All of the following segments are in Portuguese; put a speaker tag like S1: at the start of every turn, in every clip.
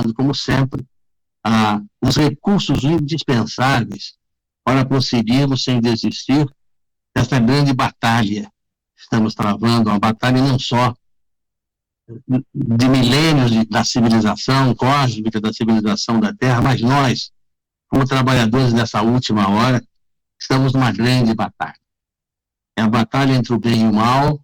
S1: dando, como sempre, os recursos indispensáveis para prosseguirmos sem desistir dessa grande batalha que estamos travando, uma batalha não só de milênios da civilização cósmica, da civilização da Terra, mas nós, como trabalhadores dessa última hora, estamos numa grande batalha. É a batalha entre o bem e o mal,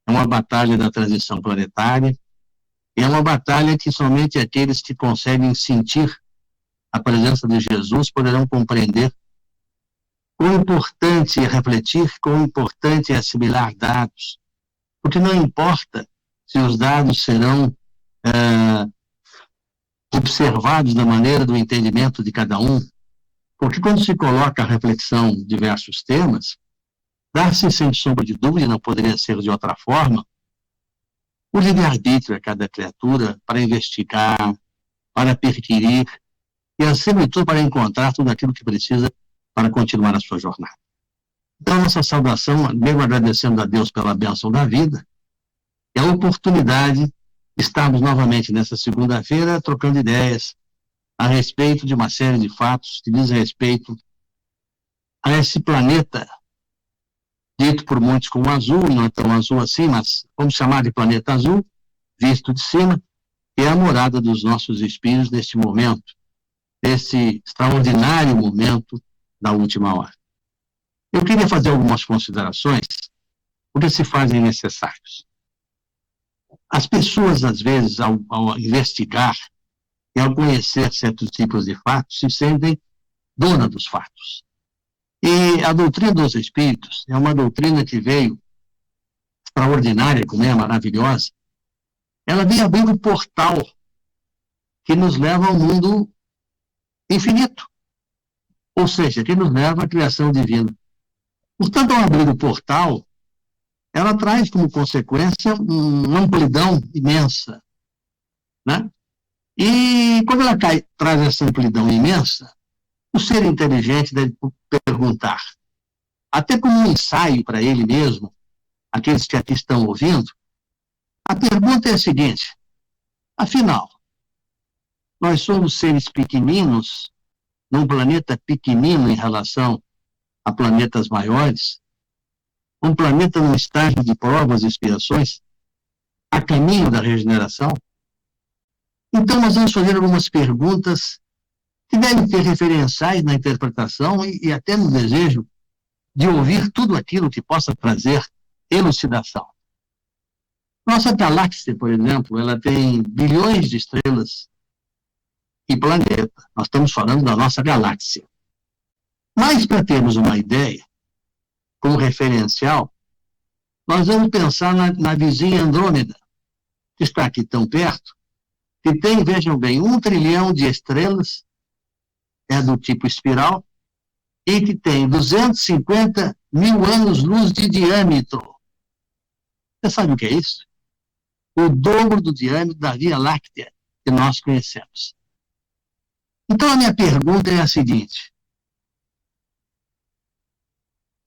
S1: é uma batalha da transição planetária, é uma batalha que somente aqueles que conseguem sentir a presença de Jesus poderão compreender quão importante é refletir, quão importante é assimilar dados, porque não importa se os dados serão observados da maneira do entendimento de cada um, porque quando se coloca a reflexão de diversos temas, dá-se, sem sombra de dúvida, não poderia ser de outra forma, o livre-arbítrio a cada criatura para investigar, para perquirir e, acima de tudo, para encontrar tudo aquilo que precisa para continuar a sua jornada. Então, nossa saudação, mesmo agradecendo a Deus pela bênção da vida, é a oportunidade de estarmos novamente nessa segunda-feira trocando ideias a respeito de uma série de fatos que diz respeito a esse planeta dito por muitos como azul, não é tão azul assim, mas vamos chamar de planeta azul, visto de cima, que é a morada dos nossos espíritos neste momento, nesse extraordinário momento da última hora. Eu queria fazer algumas considerações, porque se fazem necessários. As pessoas, às vezes, ao investigar e ao conhecer certos tipos de fatos, se sentem dona dos fatos. E a doutrina dos espíritos é uma doutrina que veio extraordinária, como é, maravilhosa. Ela vem abrir um portal que nos leva ao mundo infinito, ou seja, que nos leva à criação divina. Portanto, ao abrir o portal, ela traz como consequência uma amplidão imensa, né? E quando ela traz essa amplidão imensa, o ser inteligente deve perguntar, até como um ensaio para ele mesmo, aqueles que aqui estão ouvindo, a pergunta é a seguinte: afinal, nós somos seres pequeninos, num planeta pequenino em relação a planetas maiores, um planeta num estágio de provas e expiações, a caminho da regeneração? Então nós vamos fazer algumas perguntas que devem ter referenciais na interpretação e até no desejo de ouvir tudo aquilo que possa trazer elucidação. Nossa galáxia, por exemplo, ela tem bilhões de estrelas e planetas. Nós estamos falando da nossa galáxia. Mas, para termos uma ideia, como referencial, nós vamos pensar na vizinha Andrômeda, que está aqui tão perto, que tem, vejam bem, 1 trilhão de estrelas, é do tipo espiral, e que tem 250 mil anos-luz de diâmetro. Você sabe o que é isso? O dobro do diâmetro da Via Láctea que nós conhecemos. Então, a minha pergunta é a seguinte: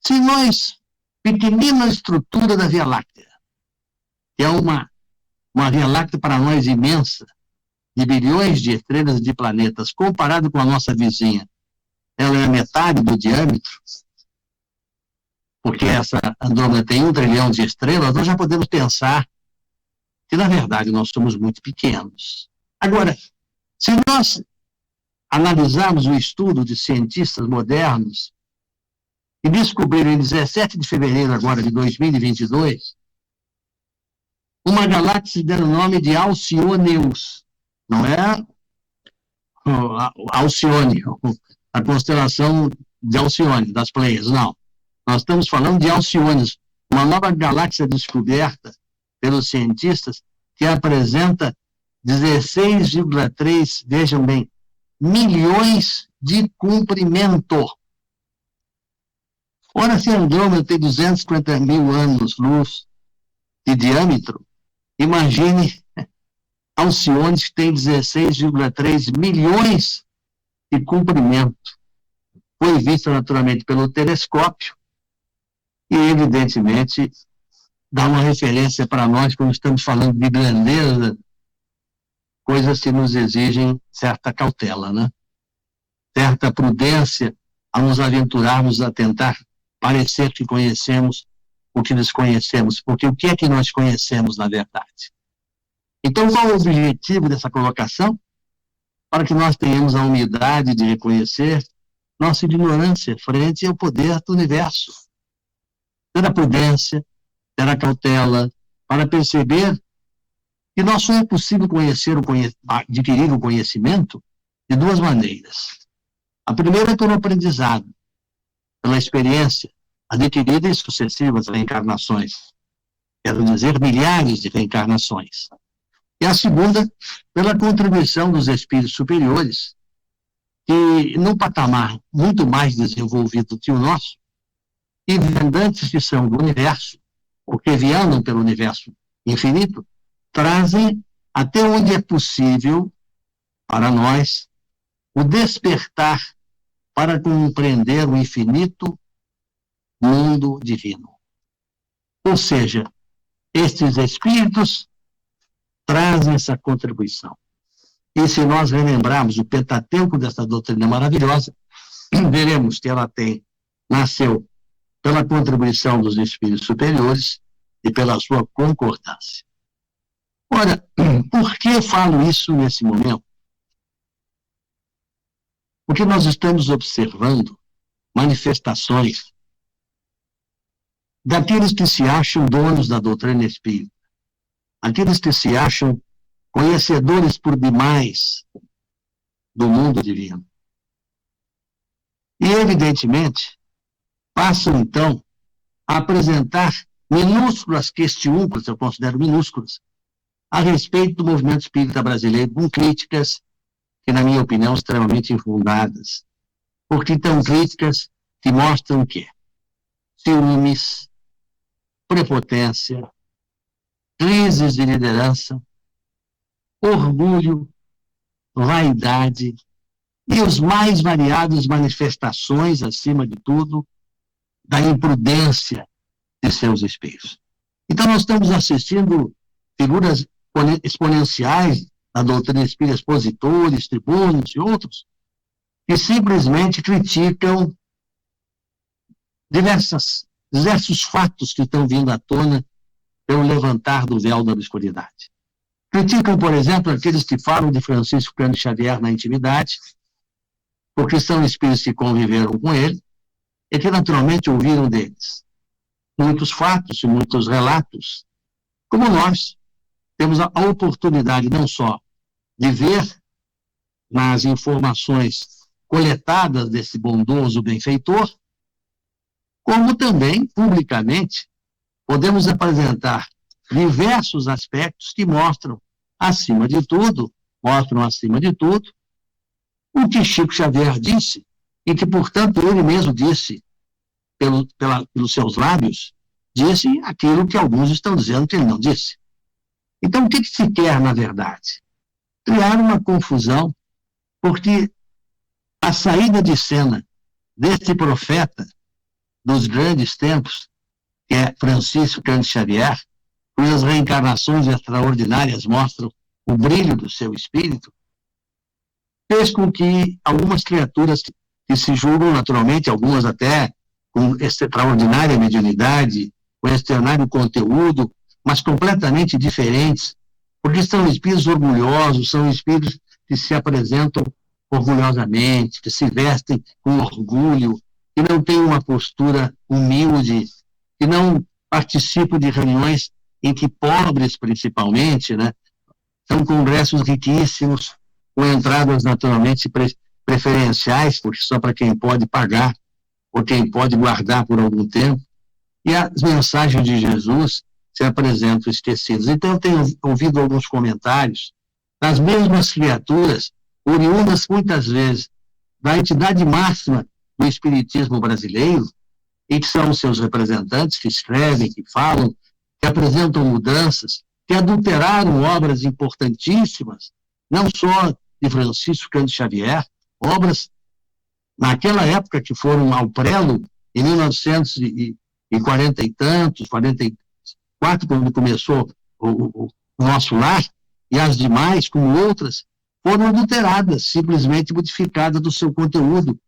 S1: se nós, pequenina estrutura da Via Láctea, que é uma Via Láctea para nós imensa, de bilhões de estrelas e de planetas, comparado com a nossa vizinha, ela é a metade do diâmetro, porque essa Andrômeda tem 1 trilhão de estrelas, nós já podemos pensar que, na verdade, nós somos muito pequenos. Agora, se nós analisarmos o estudo de cientistas modernos e descobriram em 17 de fevereiro agora de 2022 uma galáxia dando o nome de Alcyoneus. Não é Alcione, a constelação de Alcione, das Pleiades, não. Nós estamos falando de Alcyoneus, uma nova galáxia descoberta pelos cientistas que apresenta 16,3, vejam bem, milhões de comprimento. Ora, se Andrômeda tem 250 mil anos-luz de diâmetro, imagine Alcione, que tem 16,3 milhões de comprimento. Foi vista naturalmente pelo telescópio e, evidentemente, dá uma referência para nós quando estamos falando de grandeza coisas que nos exigem certa cautela, né? Certa prudência a nos aventurarmos a tentar parecer que conhecemos o que desconhecemos, porque o que é que nós conhecemos na verdade? Então, qual é o objetivo dessa colocação? Para que nós tenhamos a humildade de reconhecer nossa ignorância frente ao poder do universo. Ter a prudência, ter a cautela, para perceber que nós só é possível adquirir o conhecimento de duas maneiras. A primeira é pelo aprendizado, pela experiência adquirida em sucessivas reencarnações. Quero dizer, milhares de reencarnações. E a segunda, pela contribuição dos espíritos superiores, que, num patamar muito mais desenvolvido que o nosso, e viandantes que são do universo, ou que viandam pelo universo infinito, trazem até onde é possível para nós o despertar para compreender o infinito mundo divino. Ou seja, estes espíritos trazem essa contribuição. E se nós relembrarmos o Pentateuco dessa doutrina maravilhosa, veremos que ela nasceu pela contribuição dos espíritos superiores e pela sua concordância. Ora, por que eu falo isso nesse momento? Porque nós estamos observando manifestações daqueles que se acham donos da doutrina espírita, aqueles que se acham conhecedores por demais do mundo divino. E, evidentemente, passam, então, a apresentar minúsculas questiúnculas, eu considero minúsculas, a respeito do movimento espírita brasileiro, com críticas que, na minha opinião, extremamente infundadas. Porque estão críticas que mostram o quê? Ciúmes, prepotência, crises de liderança, orgulho, vaidade e os mais variados manifestações, acima de tudo, da imprudência de seus espíritos. Então, nós estamos assistindo figuras exponenciais da doutrina espírita, expositores, tribunos e outros, que simplesmente criticam diversos fatos que estão vindo à tona pelo levantar do véu da obscuridade. Criticam, por exemplo, aqueles que falam de Francisco Cândido Xavier na intimidade, porque são espíritos que conviveram com ele e que naturalmente ouviram deles muitos fatos e muitos relatos, como nós temos a oportunidade não só de ver nas informações coletadas desse bondoso benfeitor, como também, publicamente, podemos apresentar diversos aspectos que mostram acima de tudo, o que Chico Xavier disse, e que, portanto, ele mesmo disse, pelos seus lábios, disse aquilo que alguns estão dizendo que ele não disse. Então, o que se quer, na verdade? Criar uma confusão, porque a saída de cena deste profeta dos grandes tempos, que é Francisco Cândido Xavier, cujas reencarnações extraordinárias mostram o brilho do seu espírito, fez com que algumas criaturas que se julgam naturalmente, algumas até com extraordinária mediunidade, com extraordinário conteúdo, mas completamente diferentes, porque são espíritos orgulhosos, são espíritos que se apresentam orgulhosamente, que se vestem com orgulho, que não têm uma postura humilde, que não participam de reuniões em que pobres, principalmente, né, são congressos riquíssimos, com entradas naturalmente preferenciais, porque só para quem pode pagar, ou quem pode guardar por algum tempo, e as mensagens de Jesus se apresentam esquecidas. Então, eu tenho ouvido alguns comentários das mesmas criaturas, oriundas muitas vezes da entidade máxima do espiritismo brasileiro, e que são seus representantes, que escrevem, que falam, que apresentam mudanças, que adulteraram obras importantíssimas, não só de Francisco Cândido Xavier, obras naquela época que foram ao prelo, em 1940 e tantos, 44, quando começou o nosso lar, e as demais, como outras, foram adulteradas, simplesmente modificadas do seu conteúdo,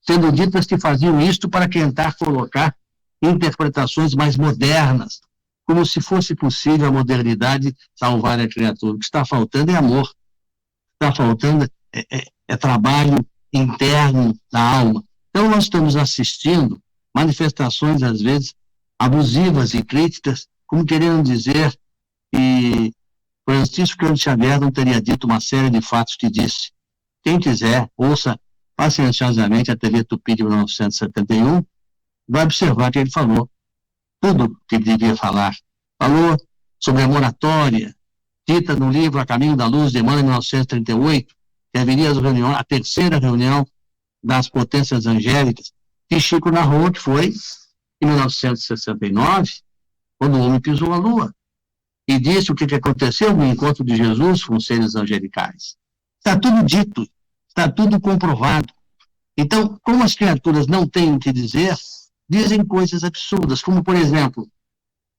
S1: sendo ditas que faziam isto para tentar colocar interpretações mais modernas, como se fosse possível a modernidade salvar a criatura. O que está faltando é amor, está faltando é trabalho interno da alma. Então, nós estamos assistindo manifestações, às vezes, abusivas e críticas, como querendo dizer que Francisco Cândido Xavier não teria dito uma série de fatos que disse. Quem quiser, ouça pacienciosamente a TV Tupi de 1971, vai observar que ele falou tudo que ele devia falar. Falou sobre a moratória, dita no livro A Caminho da Luz, de Emmanuel, em 1938, que haveria a terceira reunião das potências angélicas, que Chico narrou, que foi em 1969, quando o homem pisou a Lua, e disse o que aconteceu no encontro de Jesus com os seres angelicais. Está tudo dito, está tudo comprovado. Então, como as criaturas não têm o que dizer, dizem coisas absurdas, como, por exemplo,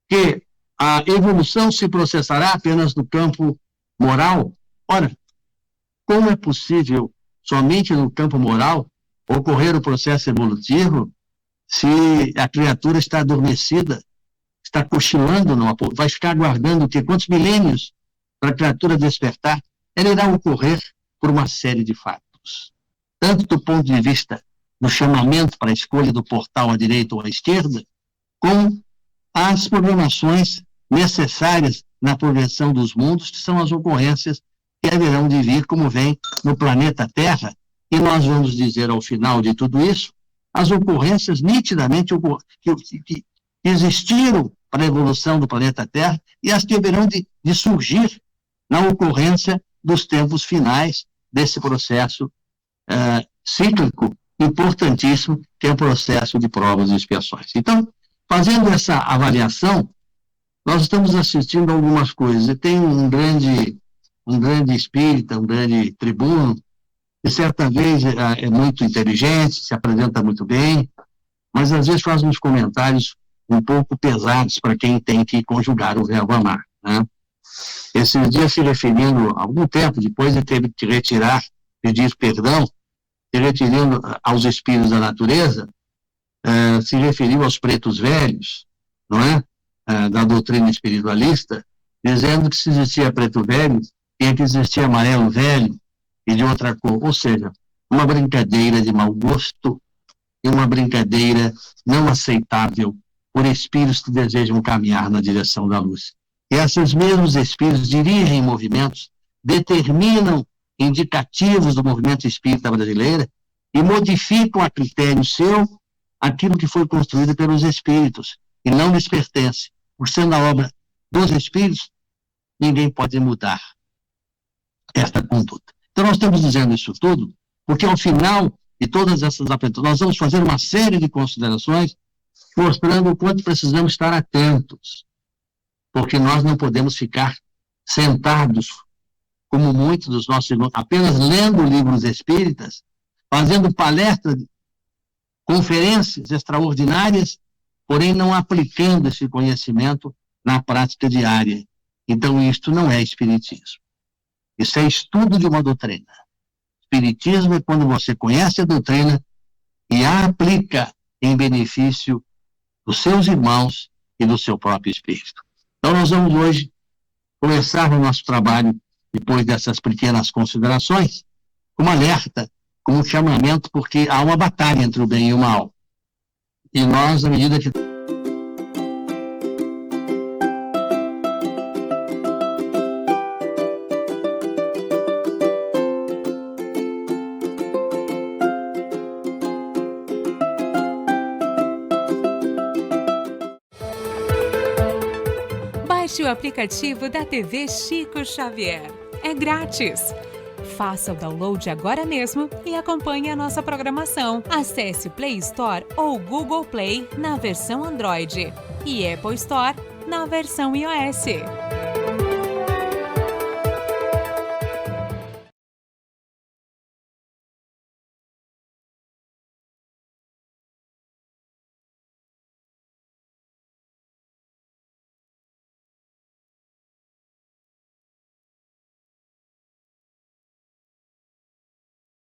S1: que a evolução se processará apenas no campo moral. Ora, como é possível, somente no campo moral, ocorrer o processo evolutivo se a criatura está adormecida, está cochilando, vai ficar aguardando quantos milênios para a criatura despertar? Ela irá ocorrer por uma série de fatos. Tanto do ponto de vista do chamamento para a escolha do portal à direita ou à esquerda, como as programações necessárias na progressão dos mundos, que são as ocorrências que haverão de vir, como vem no planeta Terra, e nós vamos dizer ao final de tudo isso, as ocorrências nitidamente que existiram para a evolução do planeta Terra e as que haverão de surgir na ocorrência dos tempos finais desse processo cíclico importantíssimo, que é o processo de provas e expiações. Então, fazendo essa avaliação, nós estamos assistindo a algumas coisas. E tem um grande espírita, um grande tribuno, que certa vez é muito inteligente, se apresenta muito bem, mas às vezes faz uns comentários um pouco pesados para quem tem que conjugar o verbo amar, né? Esses dias, se referindo, algum tempo depois, ele teve que retirar, pedir perdão, se referindo aos espíritos da natureza, se referiu aos pretos velhos, não é? Da doutrina espiritualista, dizendo que se existia preto velho, tinha que existir amarelo velho e de outra cor. Ou seja, uma brincadeira de mau gosto e uma brincadeira não aceitável por espíritos que desejam caminhar na direção da luz. E esses mesmos espíritos dirigem movimentos, determinam indicativos do movimento espírita brasileiro e modificam a critério seu aquilo que foi construído pelos espíritos e não lhes pertence. Por sendo a obra dos espíritos, ninguém pode mudar esta conduta. Então, nós estamos dizendo isso tudo porque, ao final de todas essas apresentações, nós vamos fazer uma série de considerações mostrando o quanto precisamos estar atentos, porque nós não podemos ficar sentados, como muitos dos nossos irmãos, apenas lendo livros espíritas, fazendo palestras, conferências extraordinárias, porém não aplicando esse conhecimento na prática diária. Então, isto não é espiritismo. Isso é estudo de uma doutrina. Espiritismo é quando você conhece a doutrina e a aplica em benefício dos seus irmãos e do seu próprio espírito. Então, nós vamos hoje começar o nosso trabalho, depois dessas pequenas considerações, como alerta, como chamamento, porque há uma batalha entre o bem e o mal. E nós, à medida que
S2: Baixe o aplicativo da TV Chico Xavier. É grátis. Faça o download agora mesmo e acompanhe a nossa programação. Acesse o Play Store ou Google Play na versão Android e Apple Store na versão iOS.